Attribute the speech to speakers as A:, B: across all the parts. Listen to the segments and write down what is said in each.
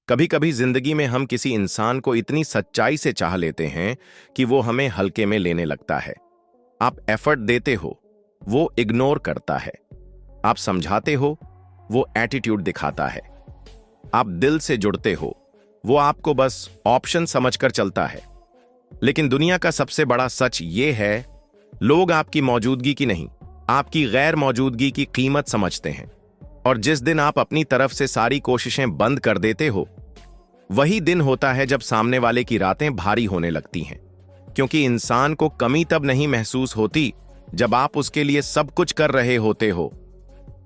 A: कभी कभी जिंदगी में हम किसी इंसान को इतनी सच्चाई से चाह लेते हैं कि वो हमें हल्के में लेने लगता है। आप एफर्ट देते हो, वो इग्नोर करता है। आप समझाते हो, वो एटीट्यूड दिखाता है। आप दिल से जुड़ते हो, वो आपको बस ऑप्शन समझकर चलता है। लेकिन दुनिया का सबसे बड़ा सच ये है, लोग आपकी मौजूदगी की नहीं, आपकी गैर मौजूदगी की कीमत समझते हैं। और जिस दिन आप अपनी तरफ से सारी कोशिशें बंद कर देते हो, वही दिन होता है जब सामने वाले की रातें भारी होने लगती हैं। क्योंकि इंसान को कमी तब नहीं महसूस होती जब आप उसके लिए सब कुछ कर रहे होते हो।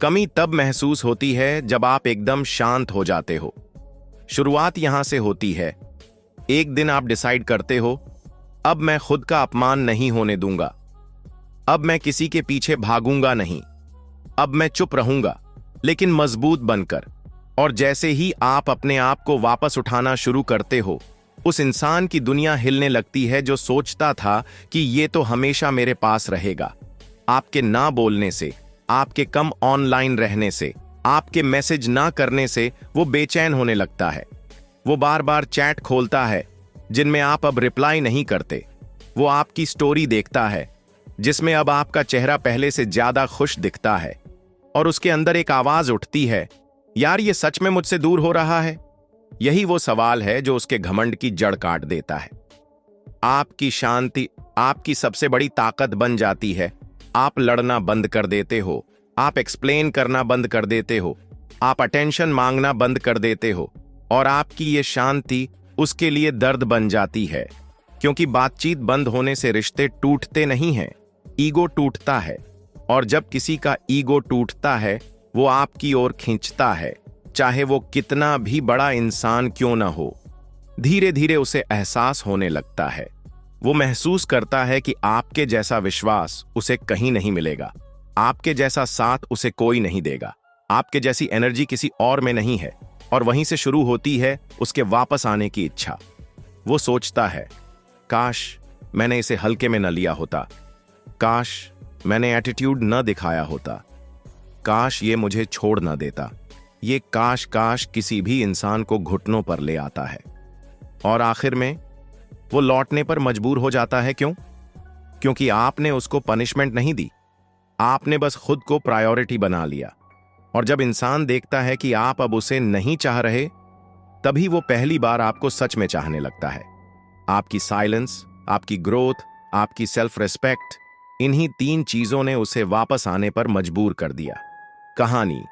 A: कमी तब महसूस होती है जब आप एकदम शांत हो जाते हो। शुरुआत यहां से होती है। एक दिन आप डिसाइड करते हो, अब मैं खुद का अपमान नहीं होने दूंगा। अब मैं किसी के पीछे भागूंगा नहीं। अब मैं चुप रहूंगा, लेकिन मजबूत बनकर। और जैसे ही आप अपने आप को वापस उठाना शुरू करते हो, उस इंसान की दुनिया हिलने लगती है जो सोचता था कि ये तो हमेशा मेरे पास रहेगा। आपके ना बोलने से, आपके कम ऑनलाइन रहने से, आपके मैसेज ना करने से वो बेचैन होने लगता है। वो बार बार चैट खोलता है जिनमें आप अब रिप्लाई नहीं करते। वो आपकी स्टोरी देखता है जिसमें अब आपका चेहरा पहले से ज्यादा खुश दिखता है। और उसके अंदर एक आवाज उठती है, यार ये सच में मुझसे दूर हो रहा है? यही वो सवाल है जो उसके घमंड की जड़ काट देता है। आपकी शांति आपकी सबसे बड़ी ताकत बन जाती है। आप लड़ना बंद कर देते हो, आप एक्सप्लेन करना बंद कर देते हो, आप अटेंशन मांगना बंद कर देते हो। और आपकी ये शांति उसके लिए दर्द बन जाती है। क्योंकि बातचीत बंद होने से रिश्ते टूटते नहीं हैं, ईगो टूटता है। और जब किसी का ईगो टूटता है, वो आपकी ओर खींचता है, चाहे वो कितना भी बड़ा इंसान क्यों ना हो। धीरे धीरे उसे एहसास होने लगता है। वो महसूस करता है कि आपके जैसा विश्वास उसे कहीं नहीं मिलेगा। आपके जैसा साथ उसे कोई नहीं देगा। आपके जैसी एनर्जी किसी और में नहीं है। और वहीं से शुरू होती है उसके वापस आने की इच्छा। वो सोचता है, काश मैंने इसे हल्के में न लिया होता। काश मैंने एटीट्यूड न दिखाया होता। काश ये मुझे छोड़ न देता। ये काश काश किसी भी इंसान को घुटनों पर ले आता है। और आखिर में वो लौटने पर मजबूर हो जाता है। क्यों? क्योंकि आपने उसको पनिशमेंट नहीं दी, आपने बस खुद को प्रायोरिटी बना लिया। और जब इंसान देखता है कि आप अब उसे नहीं चाह रहे, तभी वो पहली बार आपको सच में चाहने लगता है। आपकी साइलेंस, आपकी ग्रोथ, आपकी सेल्फ रिस्पेक्ट, इन्हीं 3 चीजों ने उसे वापस आने पर मजबूर कर दिया। कहानी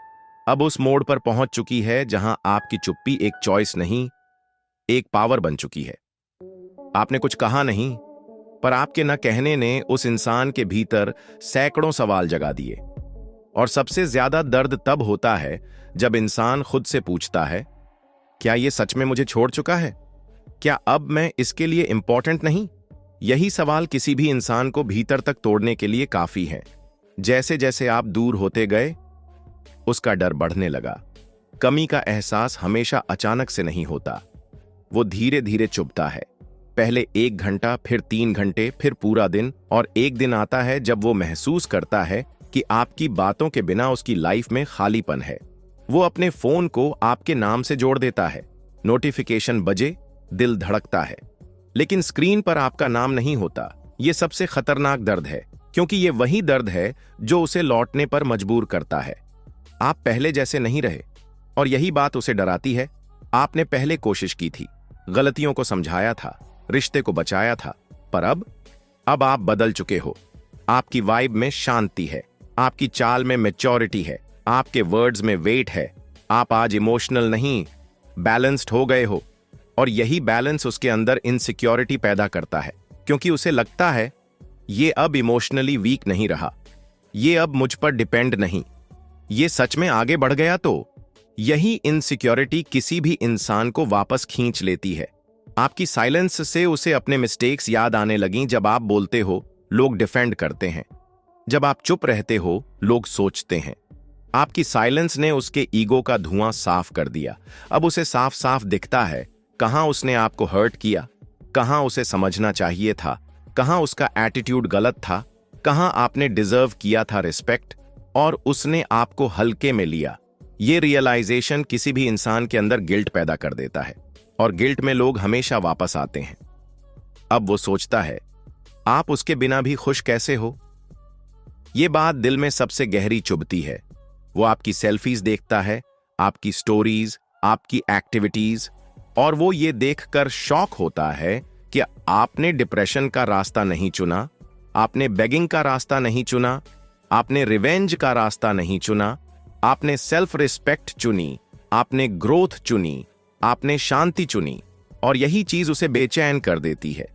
A: अब उस मोड़ पर पहुंच चुकी है जहां आपकी चुप्पी एक चॉइस नहीं, एक पावर बन चुकी है। आपने कुछ कहा नहीं, पर आपके न कहने ने उस इंसान के भीतर सैकड़ों सवाल जगा दिए। और सबसे ज्यादा दर्द तब होता है जब इंसान खुद से पूछता है, क्या यह सच में मुझे छोड़ चुका है? क्या अब मैं इसके लिए इंपॉर्टेंट नहीं? यही सवाल किसी भी इंसान को भीतर तक तोड़ने के लिए काफी है। जैसे जैसे आप दूर होते गए, उसका डर बढ़ने लगा। कमी का एहसास हमेशा अचानक से नहीं होता, वो धीरे धीरे चुभता है। पहले 1 घंटा, फिर 3 घंटे, फिर पूरा दिन। और एक दिन आता है जब वो महसूस करता है कि आपकी बातों के बिना उसकी लाइफ में खालीपन है। वो अपने फोन को आपके नाम से जोड़ देता है। नोटिफिकेशन बजे, दिल धड़कता है, लेकिन स्क्रीन पर आपका नाम नहीं होता। यह सबसे खतरनाक दर्द है, क्योंकि यह वही दर्द है जो उसे लौटने पर मजबूर करता है। आप पहले जैसे नहीं रहे, और यही बात उसे डराती है। आपने पहले कोशिश की थी, गलतियों को समझाया था, रिश्ते को बचाया था, पर अब आप बदल चुके हो। आपकी वाइब में शांति है, आपकी चाल में मैच्योरिटी है, आपके वर्ड्स में वेट है। आप आज इमोशनल नहीं, बैलेंस्ड हो गए हो। और यही बैलेंस उसके अंदर इनसिक्योरिटी पैदा करता है, क्योंकि उसे लगता है ये अब इमोशनली वीक नहीं रहा, ये अब मुझ पर डिपेंड नहीं, ये सच में आगे बढ़ गया। तो यही इनसिक्योरिटी किसी भी इंसान को वापस खींच लेती है। आपकी साइलेंस से उसे अपने मिस्टेक्स याद आने लगीं। जब आप बोलते हो, लोग डिफेंड करते हैं। जब आप चुप रहते हो, लोग सोचते हैं। आपकी साइलेंस ने उसके ईगो का धुआं साफ कर दिया। अब उसे साफ साफ दिखता है कहां उसने आपको हर्ट किया, कहां उसे समझना चाहिए था, कहां उसका एटीट्यूड गलत था, कहां आपने डिजर्व किया था रिस्पेक्ट और उसने आपको हल्के में लिया। ये रियलाइजेशन किसी भी इंसान के अंदर गिल्ट पैदा कर देता है और गिल्ट में लोग हमेशा वापस आते हैं। अब वो सोचता है, आप उसके बिना भी खुश कैसे हो? ये बात दिल में सबसे गहरी चुभती है। वो आपकी सेल्फीज देखता है, आपकी स्टोरीज, आपकी एक्टिविटीज, और वो ये देखकर शॉक होता है कि आपने डिप्रेशन का रास्ता नहीं चुना, आपने बेगिंग का रास्ता नहीं चुना, आपने रिवेंज का रास्ता नहीं चुना, आपने सेल्फ रिस्पेक्ट चुनी, आपने ग्रोथ चुनी, आपने शांति चुनी। और यही चीज उसे बेचैन कर देती है,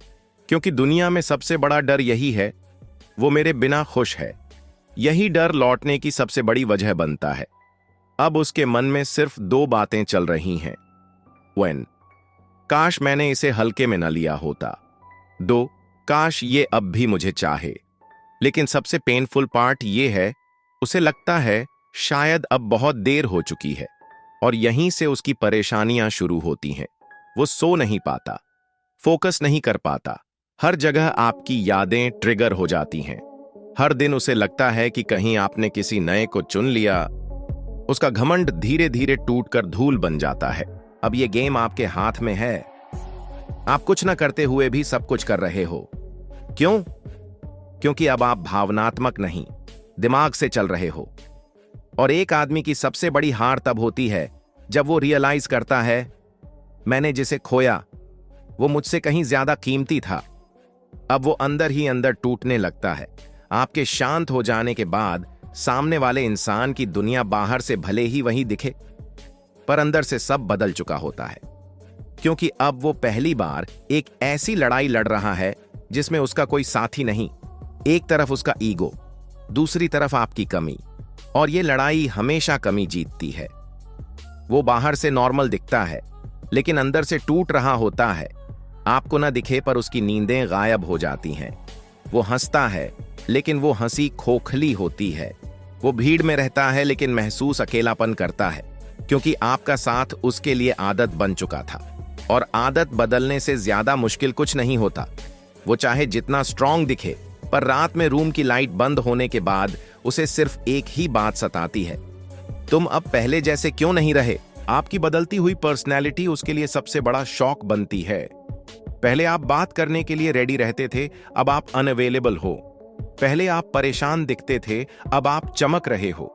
A: क्योंकि दुनिया में सबसे बड़ा डर यही है, वो मेरे बिना खुश है। यही डर लौटने की सबसे बड़ी वजह बनता है। अब उसके मन में सिर्फ दो बातें चल रही हैं। 1, काश मैंने इसे हल्के में न लिया होता। 2, काश ये अब भी मुझे चाहे। लेकिन सबसे पेनफुल पार्ट ये है, उसे लगता है शायद अब बहुत देर हो चुकी है, और यहीं से उसकी परेशानियां शुरू होती हैं। वो सो नहीं पाता, फोकस नहीं कर पाता, हर जगह आपकी यादें ट्रिगर हो जाती हैं। हर दिन उसे लगता है कि कहीं आपने किसी नए को चुन लिया। उसका घमंड धीरे धीरे टूटकर धूल बन जाता है। अब ये गेम आपके हाथ में है, आप कुछ न करते हुए भी सब कुछ कर रहे हो। क्यों? क्योंकि अब आप भावनात्मक नहीं, दिमाग से चल रहे हो। और एक आदमी की सबसे बड़ी हार तब होती है जब वो रियलाइज करता है, मैंने जिसे खोया वो मुझसे कहीं ज्यादा कीमती था। अब वो अंदर ही अंदर टूटने लगता है। आपके शांत हो जाने के बाद सामने वाले इंसान की दुनिया बाहर से भले ही वही दिखे, पर अंदर से सब बदल चुका होता है। क्योंकि अब वो पहली बार एक ऐसी लड़ाई लड़ रहा है जिसमें उसका कोई साथी नहीं। एक तरफ उसका ईगो, दूसरी तरफ आपकी कमी, और ये लड़ाई हमेशा कमी जीतती है। वो बाहर से नॉर्मल दिखता है, लेकिन अंदर से टूट रहा होता है। आपको न दिखे पर उसकी नींदें गायब हो जाती हैं। वो हंसता है, लेकिन वो हंसी खोखली होती है। वो भीड़ में रहता है, लेकिन महसूस अकेलापन करता है, क्योंकि आपका साथ उसके लिए आदत बन चुका था। और आदत बदलने से ज्यादा मुश्किल कुछ नहीं होता। वो चाहे जितना स्ट्रांग दिखे, पर रात में रूम की लाइट बंद होने के बाद उसे सिर्फ एक ही बात सताती है, तुम अब पहले जैसे क्यों नहीं रहे? आपकी बदलती हुई पर्सनैलिटी उसके लिए सबसे बड़ा शॉक बनती है। पहले आप बात करने के लिए रेडी रहते थे, अब आप अनअवेलेबल हो। पहले आप परेशान दिखते थे, अब आप चमक रहे हो।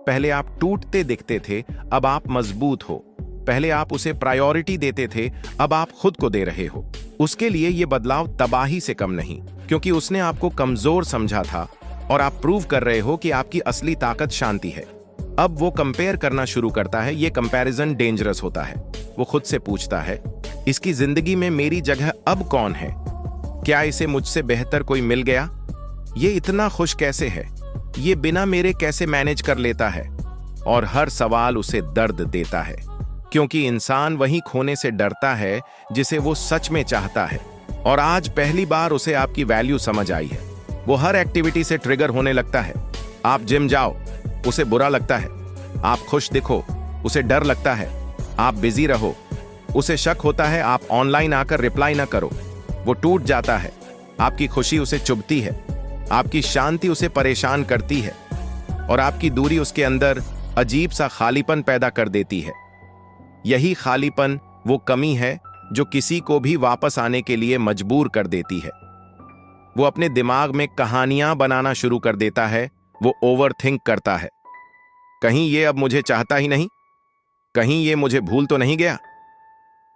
A: पहले आप टूटते दिखते थे, अब आप मजबूत हो। पहले आप उसे प्रायोरिटी देते थे, अब आप खुद को दे रहे हो। उसके लिए ये बदलाव तबाही से कम नहीं, क्योंकि उसने आपको कमजोर समझा था, और आप प्रूव कर रहे हो कि आपकी असली ताकत शांति है। अब वो कंपेयर करना शुरू करता है। ये कंपैरिजन डेंजरस होता है। वो खुद से पूछता है, इसकी जिंदगी में मेरी जगह अब कौन है? क्या इसे मुझसे बेहतर कोई मिल गया? ये इतना खुश कैसे है? ये बिना मेरे कैसे मैनेज कर लेता है? और हर सवाल उसे दर्द देता है, क्योंकि इंसान वही खोने से डरता है जिसे वो सच में चाहता है। और आज पहली बार उसे आपकी वैल्यू समझ आई है। वो हर एक्टिविटी से ट्रिगर होने लगता है। आप जिम जाओ, उसे बुरा लगता है। आप खुश दिखो, उसे डर लगता है। आप बिजी रहो, उसे शक होता है। आप ऑनलाइन आकर रिप्लाई ना करो, वो टूट जाता है। आपकी खुशी उसे चुभती है, आपकी शांति उसे परेशान करती है, और आपकी दूरी उसके अंदर अजीब सा खालीपन पैदा कर देती है। यही खालीपन वो कमी है जो किसी को भी वापस आने के लिए मजबूर कर देती है। वो अपने दिमाग में कहानियां बनाना शुरू कर देता है। वो ओवर थिंक करता है, कहीं ये अब मुझे चाहता ही नहीं, कहीं ये मुझे भूल तो नहीं गया,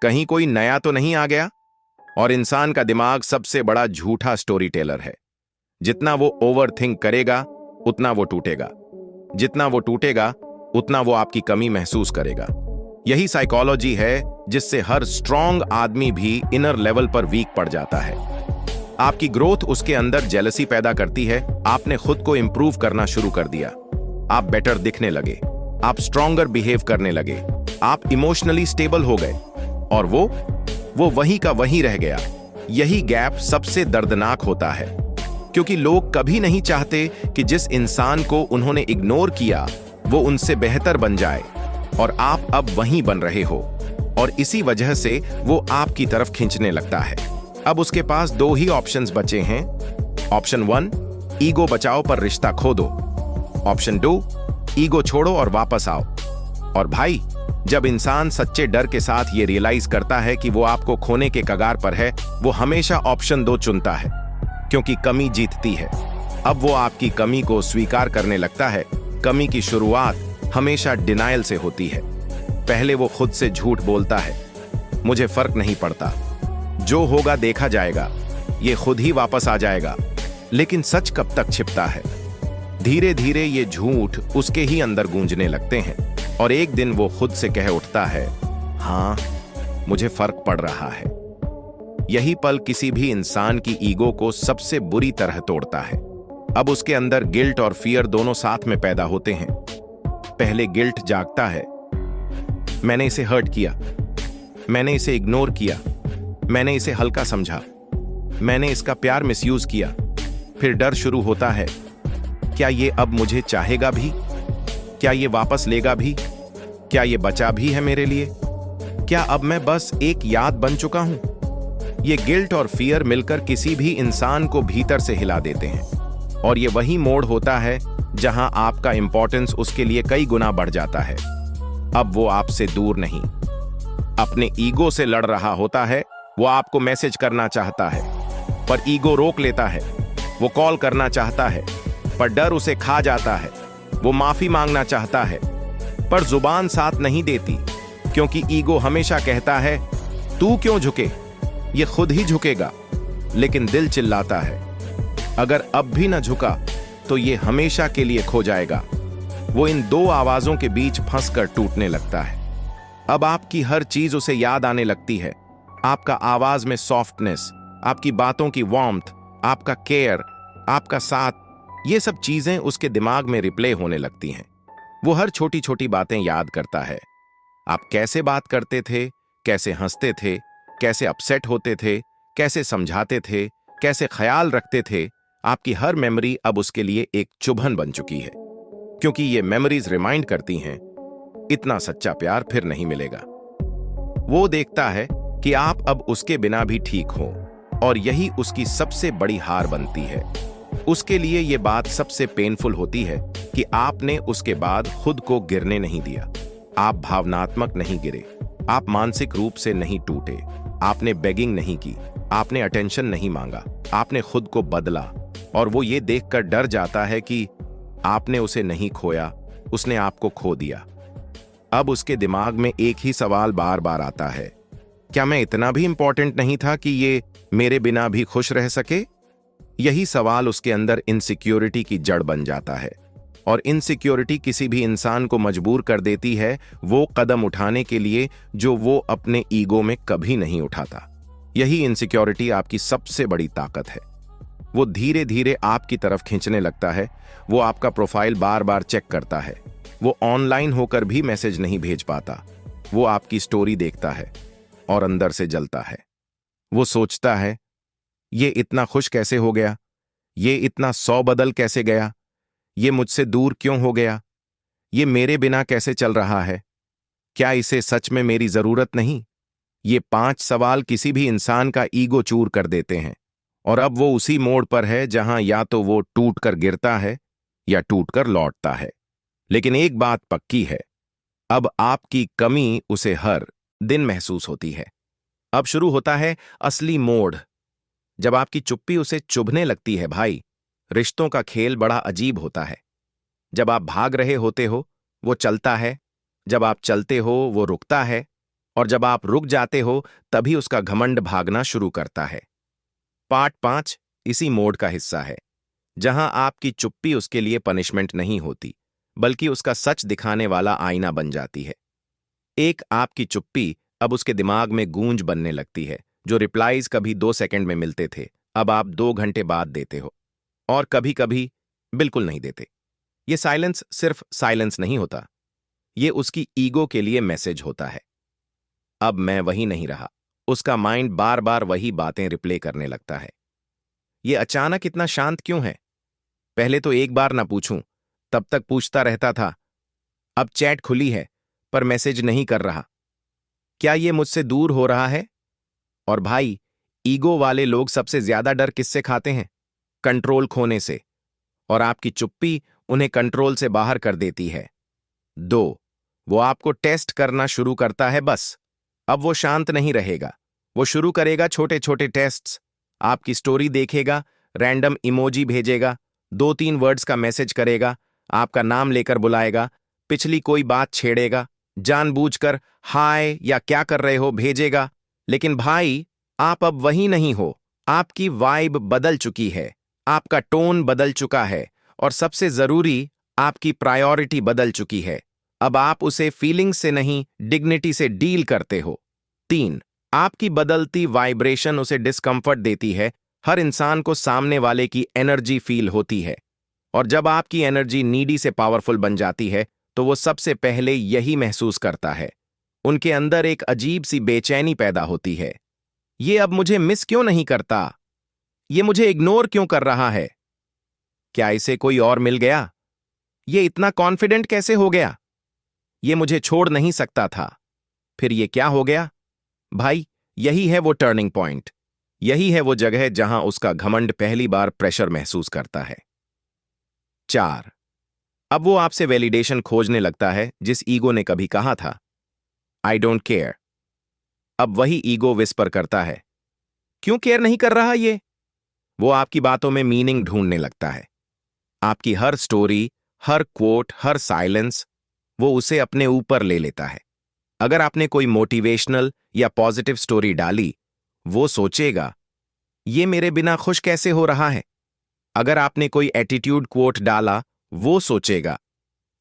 A: कहीं कोई नया तो नहीं आ गया। और इंसान का दिमाग सबसे बड़ा झूठा स्टोरी टेलर है। जितना वो ओवर थिंक करेगा, उतना वो टूटेगा। जितना वो टूटेगा, उतना वो आपकी कमी महसूस करेगा। यही साइकोलॉजी है जिससे हर स्ट्रांग आदमी भी इनर लेवल पर वीक पड़ जाता है। आपकी ग्रोथ उसके अंदर जेलसी पैदा करती है। आपने खुद को इंप्रूव करना शुरू कर दिया, आप बेटर दिखने लगे, आप स्ट्रॉन्गर बिहेव करने लगे, आप इमोशनली स्टेबल हो गए, और वो वही का वही रह गया। यही गैप सबसे दर्दनाक होता है, क्योंकि लोग कभी नहीं चाहते कि जिस इंसान को उन्होंने इग्नोर किया वो उनसे बेहतर बन जाए, और आप अब वहीं बन रहे हो, और इसी वजह से वो आपकी तरफ खींचने लगता है। अब उसके पास दो ही ऑप्शंस बचे हैं। ऑप्शन 1, ईगो बचाओ पर रिश्ता खो दो। ऑप्शन 2, ईगो छोड़ो और वापस आओ। और भाई, जब इंसान सच्चे डर के साथ ये रियलाइज करता है कि वो आपको खोने के कगार पर है, वो हमेशा ऑप्शन 2 चुनता है, क्योंकि कमी जीतती है। अब वो आपकी कमी को स्वीकार करने लगता है। कमी की शुरुआत हमेशा डिनायल से होती है। पहले वो खुद से झूठ बोलता है, मुझे फर्क नहीं पड़ता, जो होगा देखा जाएगा, ये खुद ही वापस आ जाएगा। लेकिन सच कब तक छिपता है? धीरे धीरे ये झूठ उसके ही अंदर गूंजने लगते हैं, और एक दिन वो खुद से कह उठता है, हाँ, मुझे फर्क पड़ रहा है। यही पल किसी भी इंसान की ईगो को सबसे बुरी तरह तोड़ता है। अब उसके अंदर गिल्ट और फियर दोनों साथ में पैदा होते हैं। पहले गिल्ट जागता है, मैंने इसे हर्ट किया, मैंने इसे इग्नोर किया, मैंने इसे हल्का समझा, मैंने इसका प्यार मिसयूज किया। फिर डर शुरू होता है, क्या ये अब मुझे चाहेगा भी? क्या ये वापस लेगा भी? क्या ये बचा भी है मेरे लिए? क्या अब मैं बस एक याद बन चुका हूं? ये गिल्ट और फियर मिलकर किसी भी इंसान को भीतर से हिला देते हैं, और ये वही मोड़ होता है जहां आपका इंपॉर्टेंस उसके लिए कई गुना बढ़ जाता है। अब वो आपसे दूर नहीं, अपने ईगो से लड़ रहा होता है। वो आपको मैसेज करना चाहता है, पर ईगो रोक लेता है। वो कॉल करना चाहता है, पर डर उसे खा जाता है। वो माफी मांगना चाहता है, पर जुबान साथ नहीं देती, क्योंकि ईगो हमेशा कहता है, तू क्यों झुके, ये खुद ही झुकेगा। लेकिन दिल चिल्लाता है, अगर अब भी न झुका तो ये हमेशा के लिए खो जाएगा। वो इन दो आवाजों के बीच फंसकर टूटने लगता है। अब आपकी हर चीज उसे याद आने लगती है। आपका आवाज में सॉफ्टनेस, आपकी बातों की वार्मथ, आपका केयर, आपका साथ, ये सब चीजें उसके दिमाग में रिप्ले होने लगती हैं। वो हर छोटी छोटी बातें याद करता है। आप कैसे बात करते थे, कैसे हंसते थे, कैसे अपसेट होते थे, कैसे समझाते थे, कैसे ख्याल रखते थे। आपकी हर मेमोरी अब उसके लिए एक चुभन बन चुकी है, क्योंकि ये मेमोरीज रिमाइंड करती हैं, इतना सच्चा प्यार फिर नहीं मिलेगा। वो देखता है कि आप अब उसके बिना भी ठीक हो, और यही उसकी सबसे बड़ी हार बनती है। उसके लिए ये बात सबसे पेनफुल होती है कि आपने उसके बाद खुद को गिरने नहीं दिया। आप भावनात्मक नहीं गिरे, आप मानसिक रूप से नहीं टूटे, आपने बेगिंग नहीं की, आपने अटेंशन नहीं मांगा, आपने खुद को बदला। और वो ये देखकर डर जाता है कि आपने उसे नहीं खोया, उसने आपको खो दिया। अब उसके दिमाग में एक ही सवाल बार बार आता है, क्या मैं इतना भी इंपॉर्टेंट नहीं था कि ये मेरे बिना भी खुश रह सके? यही सवाल उसके अंदर इनसिक्योरिटी की जड़ बन जाता है, और इनसिक्योरिटी किसी भी इंसान को मजबूर कर देती है वो कदम उठाने के लिए जो वो अपने ईगो में कभी नहीं उठाता। यही इनसिक्योरिटी आपकी सबसे बड़ी ताकत है। वो धीरे धीरे आपकी तरफ खींचने लगता है। वो आपका प्रोफाइल बार बार चेक करता है। वो ऑनलाइन होकर भी मैसेज नहीं भेज पाता। वो आपकी स्टोरी देखता है और अंदर से जलता है। वो सोचता है, ये इतना खुश कैसे हो गया? ये इतना 100 बदल कैसे गया? ये मुझसे दूर क्यों हो गया? ये मेरे बिना कैसे चल रहा है? क्या इसे सच में मेरी जरूरत नहीं? ये 5 सवाल किसी भी इंसान का ईगो चूर कर देते हैं, और अब वो उसी मोड़ पर है जहां या तो वो टूटकर गिरता है या टूटकर लौटता है। लेकिन एक बात पक्की है, अब आपकी कमी उसे हर दिन महसूस होती है। अब शुरू होता है असली मोड़, जब आपकी चुप्पी उसे चुभने लगती है। भाई, रिश्तों का खेल बड़ा अजीब होता है। जब आप भाग रहे होते हो, वो चलता है। जब आप चलते हो, वो रुकता है। और जब आप रुक जाते हो, तभी उसका घमंड भागना शुरू करता है। पार्ट 5 इसी मोड़ का हिस्सा है, जहां आपकी चुप्पी उसके लिए पनिशमेंट नहीं होती, बल्कि उसका सच दिखाने वाला आईना बन जाती है। एक आपकी चुप्पी अब उसके दिमाग में गूंज बनने लगती है। जो रिप्लाईज कभी 2 सेकंड में मिलते थे, अब आप 2 घंटे बाद देते हो, और कभी कभी बिल्कुल नहीं देते। ये साइलेंस सिर्फ साइलेंस नहीं होता, ये उसकी ईगो के लिए मैसेज होता है। अब मैं वही नहीं रहा। उसका माइंड बार बार वही बातें रिप्ले करने लगता है। ये अचानक इतना शांत क्यों है? पहले तो एक बार ना पूछूं, तब तक पूछता रहता था। अब चैट खुली है, पर मैसेज नहीं कर रहा। क्या ये मुझसे दूर हो रहा है? और भाई, ईगो वाले लोग सबसे ज्यादा डर किससे खाते हैं? कंट्रोल खोने से। और आपकी चुप्पी उन्हें कंट्रोल से बाहर कर देती है। 2 वो आपको टेस्ट करना शुरू करता है बस। अब वो शांत नहीं रहेगा, वो शुरू करेगा छोटे छोटे टेस्ट्स। आपकी स्टोरी देखेगा, रैंडम इमोजी भेजेगा, 2-3 वर्ड्स का मैसेज करेगा, आपका नाम लेकर बुलाएगा, पिछली कोई बात छेड़ेगा, जानबूझकर हाय या क्या कर रहे हो भेजेगा। लेकिन भाई, आप अब वही नहीं हो। आपकी वाइब बदल चुकी है, आपका टोन बदल चुका है, और सबसे जरूरी, आपकी प्रायोरिटी बदल चुकी है। अब आप उसे फीलिंग से नहीं, डिग्निटी से डील करते हो। 3, आपकी बदलती वाइब्रेशन उसे डिस्कंफर्ट देती है। हर इंसान को सामने वाले की एनर्जी फील होती है, और जब आपकी एनर्जी नीडी से पावरफुल बन जाती है तो वो सबसे पहले यही महसूस करता है। उनके अंदर एक अजीब सी बेचैनी पैदा होती है। ये अब मुझे मिस क्यों नहीं करता? ये मुझे इग्नोर क्यों कर रहा है? क्या इसे कोई और मिल गया? ये इतना कॉन्फिडेंट कैसे हो गया? ये मुझे छोड़ नहीं सकता था। फिर ये क्या हो गया? भाई, यही है वो टर्निंग पॉइंट। यही है वो जगह जहां उसका घमंड पहली बार प्रेशर महसूस करता है। 4, अब वो आपसे वैलिडेशन खोजने लगता है जिस ईगो ने कभी कहा था, आई डोंट केयर। अब वही ईगो विस्पर करता है, क्यों केयर नहीं कर रहा ये? वो आपकी बातों में मीनिंग ढूंढने लगता है। आपकी हर स्टोरी, हर क्वोट, हर साइलेंस, वो उसे अपने ऊपर ले लेता है। अगर आपने कोई मोटिवेशनल या पॉजिटिव स्टोरी डाली, वो सोचेगा, ये मेरे बिना खुश कैसे हो रहा है। अगर आपने कोई एटीट्यूड क्वोट डाला, वो सोचेगा,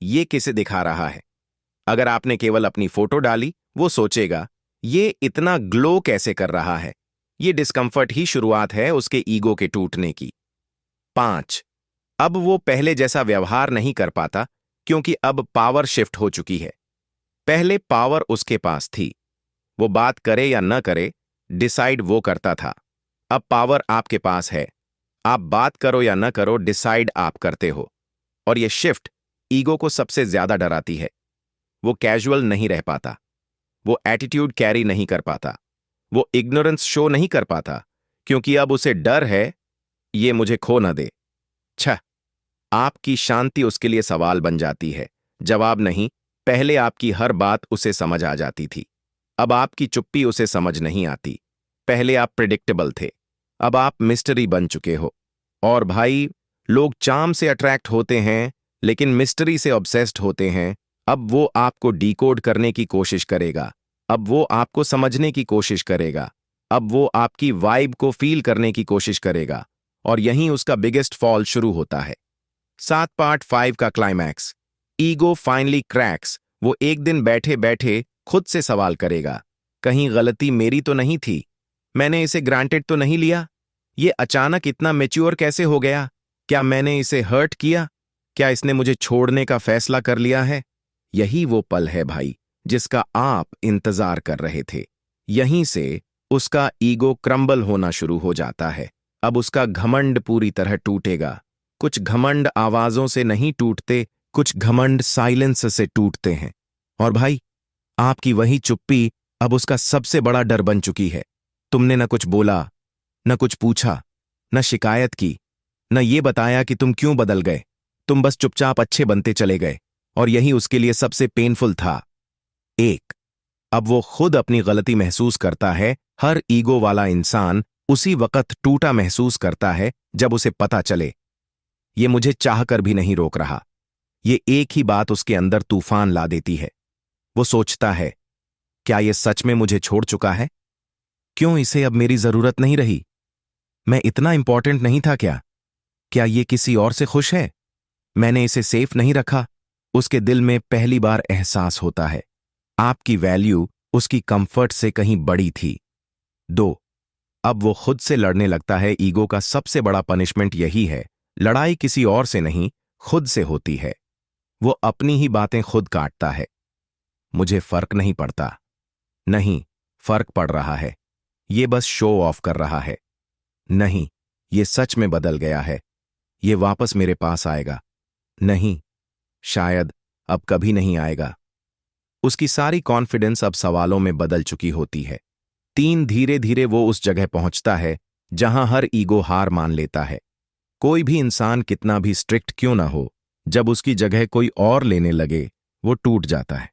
A: ये किसे दिखा रहा है। अगर आपने केवल अपनी फोटो डाली, वो सोचेगा, ये इतना ग्लो कैसे कर रहा है। ये डिस्कंफर्ट ही शुरुआत है उसके ईगो के टूटने की। 5, अब वो पहले जैसा व्यवहार नहीं कर पाता, क्योंकि अब पावर शिफ्ट हो चुकी है। पहले पावर उसके पास थी, वो बात करे या न करे, डिसाइड वो करता था। अब पावर आपके पास है, आप बात करो या न करो, डिसाइड आप करते हो। और ये शिफ्ट ईगो को सबसे ज्यादा डराती है। वो कैजुअल नहीं रह पाता, वो एटीट्यूड कैरी नहीं कर पाता, वो इग्नोरेंस शो नहीं कर पाता, क्योंकि अब उसे डर है, ये मुझे खो न दे। छह, आपकी शांति उसके लिए सवाल बन जाती है, जवाब नहीं। पहले आपकी हर बात उसे समझ आ जाती थी, अब आपकी चुप्पी उसे समझ नहीं आती। पहले आप प्रिडिक्टेबल थे, अब आप मिस्ट्री बन चुके हो। और भाई, लोग चार्म से अट्रैक्ट होते हैं, लेकिन मिस्ट्री से ऑब्सेस्ड होते हैं। अब वो आपको डिकोड करने की कोशिश करेगा, अब वो आपको समझने की कोशिश करेगा, अब वो आपकी वाइब को फील करने की कोशिश करेगा, और यहीं उसका बिगेस्ट फॉल शुरू होता है। 7 पार्ट 5 का क्लाइमैक्स, ईगो फाइनली क्रैक्स। वो एक दिन बैठे बैठे खुद से सवाल करेगा, कहीं गलती मेरी तो नहीं थी? मैंने इसे ग्रांटेड तो नहीं लिया? ये अचानक इतना मैच्योर कैसे हो गया? क्या मैंने इसे हर्ट किया? क्या इसने मुझे छोड़ने का फैसला कर लिया है? यही वो पल है भाई, जिसका आप इंतजार कर रहे थे। यहीं से उसका ईगो क्रम्बल होना शुरू हो जाता है। अब उसका घमंड पूरी तरह टूटेगा। कुछ घमंड आवाजों से नहीं टूटते, कुछ घमंड साइलेंस से टूटते हैं। और भाई, आपकी वही चुप्पी अब उसका सबसे बड़ा डर बन चुकी है। तुमने न कुछ बोला, न कुछ पूछा, न शिकायत की, न ये बताया कि तुम क्यों बदल गए। तुम बस चुपचाप अच्छे बनते चले गए, और यही उसके लिए सबसे पेनफुल था। 1, अब वो खुद अपनी गलती महसूस करता है। हर ईगो वाला इंसान उसी वक्त टूटा महसूस करता है जब उसे पता चले, ये मुझे चाहकर भी नहीं रोक रहा। ये एक ही बात उसके अंदर तूफान ला देती है। वो सोचता है, क्या ये सच में मुझे छोड़ चुका है? क्यों इसे अब मेरी जरूरत नहीं रही? मैं इतना इंपॉर्टेंट नहीं था क्या? क्या ये किसी और से खुश है? मैंने इसे सेफ नहीं रखा। उसके दिल में पहली बार एहसास होता है, आपकी वैल्यू उसकी कंफर्ट से कहीं बड़ी थी। 2, अब वो खुद से लड़ने लगता है। ईगो का सबसे बड़ा पनिशमेंट यही है, लड़ाई किसी और से नहीं, खुद से होती है। वो अपनी ही बातें खुद काटता है। मुझे फर्क नहीं पड़ता। नहीं, फर्क पड़ रहा है। ये बस शो ऑफ कर रहा है। नहीं, ये सच में बदल गया है। ये वापस मेरे पास आएगा। नहीं, शायद अब कभी नहीं आएगा। उसकी सारी कॉन्फिडेंस अब सवालों में बदल चुकी होती है। 3, धीरे धीरे वो उस जगह पहुंचता है जहां हर ईगो हार मान लेता है। कोई भी इंसान कितना भी स्ट्रिक्ट क्यों ना हो, जब उसकी जगह कोई और लेने लगे, वो टूट जाता है।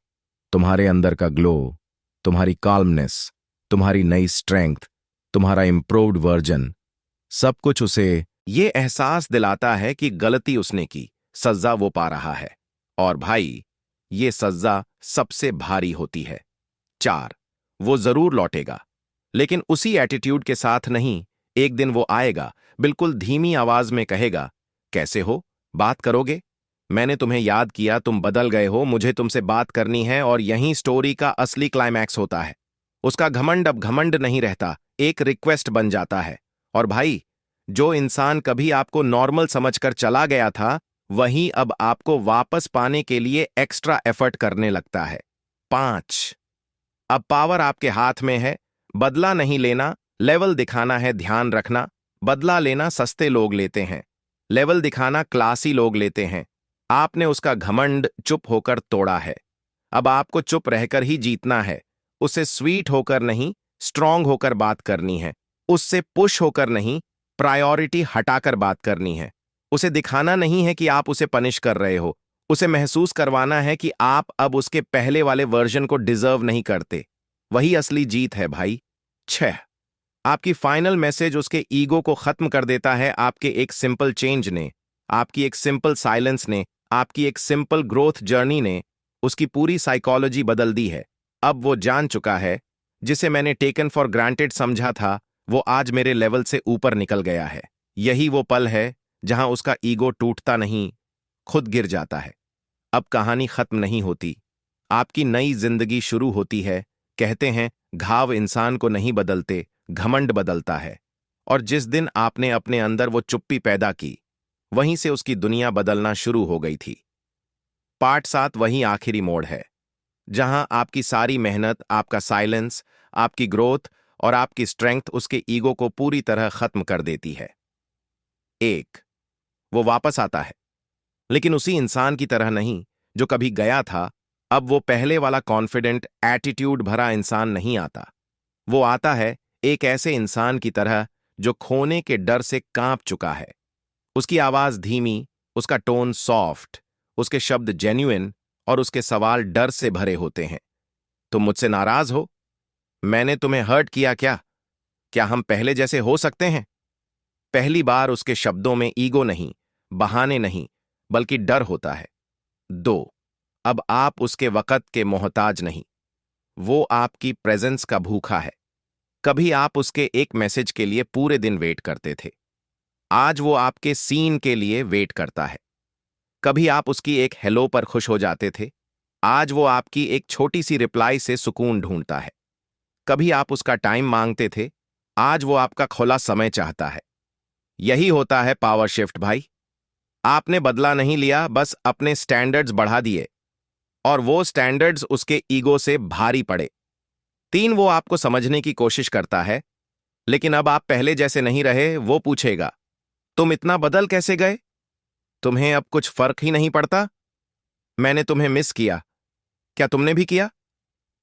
A: तुम्हारे अंदर का ग्लो, तुम्हारी काल्मनेस, तुम्हारी नई स्ट्रेंथ, तुम्हारा इम्प्रूव्ड वर्जन, सब कुछ उसे ये एहसास दिलाता है कि गलती उसने की, सजा वो पा रहा है। और भाई, ये सजा सबसे भारी होती है। 4, वो जरूर लौटेगा, लेकिन उसी एटीट्यूड के साथ नहीं। एक दिन वो आएगा, बिल्कुल धीमी आवाज में कहेगा, कैसे हो, बात करोगे? मैंने तुम्हें याद किया, तुम बदल गए हो, मुझे तुमसे बात करनी है। और यही स्टोरी का असली क्लाइमैक्स होता है। उसका घमंड अब घमंड नहीं रहता, एक रिक्वेस्ट बन जाता है। और भाई, जो इंसान कभी आपको नॉर्मल समझकर चला गया था, वही अब आपको वापस पाने के लिए एक्स्ट्रा एफर्ट करने लगता है। 5, अब पावर आपके हाथ में है। बदला नहीं लेना, लेवल दिखाना है। ध्यान रखना, बदला लेना सस्ते लोग लेते हैं, लेवल दिखाना क्लासी लोग लेते हैं। आपने उसका घमंड चुप होकर तोड़ा है। अब आपको चुप रहकर ही जीतना है। उससे स्वीट होकर नहीं, स्ट्रांग होकर बात करनी है। उससे पुश होकर नहीं, प्रायोरिटी हटाकर बात करनी है। उसे दिखाना नहीं है कि आप उसे पनिश कर रहे हो, उसे महसूस करवाना है कि आप अब उसके पहले वाले वर्जन को डिजर्व नहीं करते। वही असली जीत है भाई। 6, आपकी फाइनल मैसेज उसके ईगो को खत्म कर देता है। आपके एक सिंपल चेंज ने, आपकी एक सिंपल साइलेंस ने, आपकी एक सिंपल ग्रोथ जर्नी ने उसकी पूरी साइकोलॉजी बदल दी है। अब वो जान चुका है, जिसे मैंने टेकन फॉर ग्रांटेड समझा था, वो आज मेरे लेवल से ऊपर निकल गया है। यही वो पल है जहां उसका ईगो टूटता नहीं, खुद गिर जाता है। अब कहानी खत्म नहीं होती, आपकी नई जिंदगी शुरू होती है। कहते हैं, घाव इंसान को नहीं बदलते, घमंड बदलता है। और जिस दिन आपने अपने अंदर वो चुप्पी पैदा की, वहीं से उसकी दुनिया बदलना शुरू हो गई थी। पार्ट 7 वही आखिरी मोड़ है, जहां आपकी सारी मेहनत, आपका साइलेंस, आपकी ग्रोथ और आपकी स्ट्रेंथ उसके ईगो को पूरी तरह खत्म कर देती है। 1, वो वापस आता है, लेकिन उसी इंसान की तरह नहीं जो कभी गया था। अब वो पहले वाला कॉन्फिडेंट, एटीट्यूड भरा इंसान नहीं आता। वो आता है एक ऐसे इंसान की तरह जो खोने के डर से कांप चुका है। उसकी आवाज धीमी, उसका टोन सॉफ्ट, उसके शब्द जेन्युइन और उसके सवाल डर से भरे होते हैं। तुम मुझसे नाराज हो? मैंने तुम्हें हर्ट किया क्या? क्या हम पहले जैसे हो सकते हैं? पहली बार उसके शब्दों में ईगो नहीं, बहाने नहीं, बल्कि डर होता है। 2, अब आप उसके वक़्त के मोहताज नहीं, वो आपकी प्रेजेंस का भूखा है। कभी आप उसके एक मैसेज के लिए पूरे दिन वेट करते थे, आज वो आपके सीन के लिए वेट करता है। कभी आप उसकी एक हेलो पर खुश हो जाते थे, आज वो आपकी एक छोटी सी रिप्लाई से सुकून ढूंढता है। कभी आप उसका टाइम मांगते थे, आज वो आपका खुला समय चाहता है। यही होता है पावर शिफ्ट भाई। आपने बदला नहीं लिया, बस अपने स्टैंडर्ड्स बढ़ा दिए, और वो स्टैंडर्ड्स उसके ईगो से भारी पड़े। 3, वो आपको समझने की कोशिश करता है, लेकिन अब आप पहले जैसे नहीं रहे। वो पूछेगा, तुम इतना बदल कैसे गए? तुम्हें अब कुछ फर्क ही नहीं पड़ता? मैंने तुम्हें मिस किया, क्या तुमने भी किया?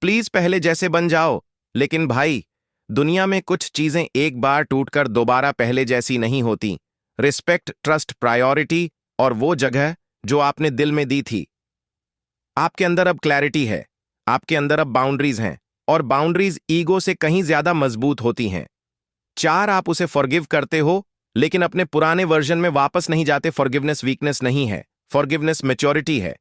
A: प्लीज पहले जैसे बन जाओ। लेकिन भाई, दुनिया में कुछ चीजें एक बार टूटकर दोबारा पहले जैसी नहीं होती। रिस्पेक्ट, ट्रस्ट, प्रायोरिटी और वो जगह जो आपने दिल में दी थी। आपके अंदर अब क्लैरिटी है, आपके अंदर अब बाउंड्रीज हैं, और बाउंड्रीज ईगो से कहीं ज्यादा मजबूत होती हैं। 4, आप उसे फॉरगिव करते हो, लेकिन अपने पुराने वर्जन में वापस नहीं जाते। फॉरगिवनेस वीकनेस नहीं है, फॉरगिवनेस मैच्योरिटी है।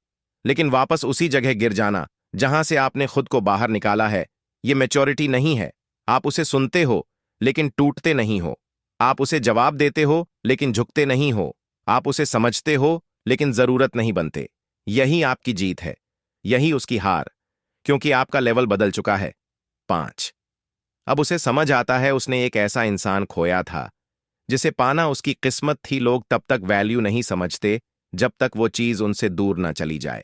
A: लेकिन वापस उसी जगह गिर जाना जहां से आपने खुद को बाहर निकाला है, ये मैच्योरिटी नहीं है। आप उसे सुनते हो, लेकिन टूटते नहीं हो। आप उसे जवाब देते हो, लेकिन झुकते नहीं हो। आप उसे समझते हो, लेकिन जरूरत नहीं बनते। यही आपकी जीत है, यही उसकी हार, क्योंकि आपका लेवल बदल चुका है। 5, अब उसे समझ आता है, उसने एक ऐसा इंसान खोया था जिसे पाना उसकी किस्मत थी। लोग तब तक वैल्यू नहीं समझते जब तक वो चीज उनसे दूर ना चली जाए।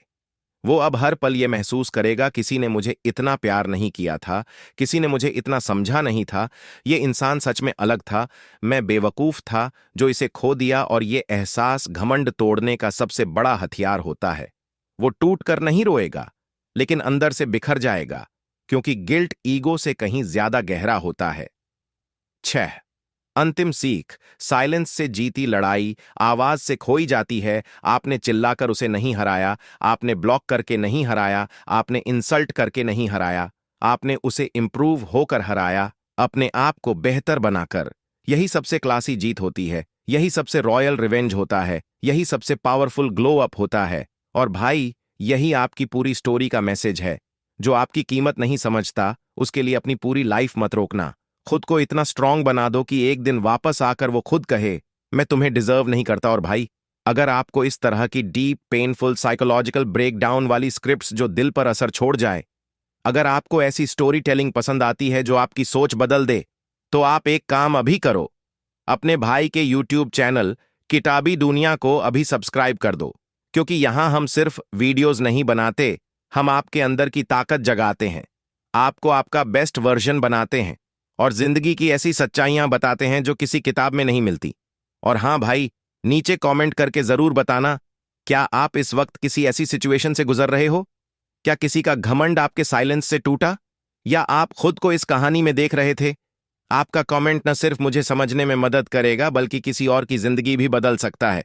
A: वो अब हर पल ये महसूस करेगा, किसी ने मुझे इतना प्यार नहीं किया था, किसी ने मुझे इतना समझा नहीं था। ये इंसान सच में अलग था, मैं बेवकूफ था जो इसे खो दिया। और ये एहसास घमंड तोड़ने का सबसे बड़ा हथियार होता है। वो टूट कर नहीं रोएगा, लेकिन अंदर से बिखर जाएगा, क्योंकि गिल्ट ईगो से कहीं ज्यादा गहरा होता है। 6, अंतिम सीख, साइलेंस से जीती लड़ाई आवाज से खोई जाती है। आपने चिल्लाकर उसे नहीं हराया, आपने ब्लॉक करके नहीं हराया, आपने इंसल्ट करके नहीं हराया, आपने उसे इम्प्रूव होकर हराया, अपने आप को बेहतर बनाकर। यही सबसे क्लासी जीत होती है, यही सबसे रॉयल रिवेंज होता है, यही सबसे पावरफुल ग्लो अप होता है। और भाई, यही आपकी पूरी स्टोरी का मैसेज है। जो आपकी कीमत नहीं समझता, उसके लिए अपनी पूरी लाइफ मत रोकना। खुद को इतना स्ट्रांग बना दो कि एक दिन वापस आकर वो खुद कहे, मैं तुम्हें डिजर्व नहीं करता। और भाई, अगर आपको इस तरह की डीप पेनफुल साइकोलॉजिकल ब्रेकडाउन वाली स्क्रिप्ट्स जो दिल पर असर छोड़ जाए, अगर आपको ऐसी स्टोरी टेलिंग पसंद आती है जो आपकी सोच बदल दे, तो आप एक काम अभी करो। अपने भाई के यूट्यूब चैनल किताबी दुनिया को अभी सब्सक्राइब कर दो, क्योंकि यहां हम सिर्फ वीडियोस नहीं बनाते, हम आपके अंदर की ताकत जगाते हैं, आपको आपका बेस्ट वर्जन बनाते हैं और जिंदगी की ऐसी सच्चाइयां बताते हैं जो किसी किताब में नहीं मिलती। और हां भाई, नीचे कमेंट करके जरूर बताना, क्या आप इस वक्त किसी ऐसी सिचुएशन से गुजर रहे हो? क्या किसी का घमंड आपके साइलेंस से टूटा, या आप खुद को इस कहानी में देख रहे थे? आपका कमेंट न सिर्फ मुझे समझने में मदद करेगा, बल्कि किसी और की जिंदगी भी बदल सकता है।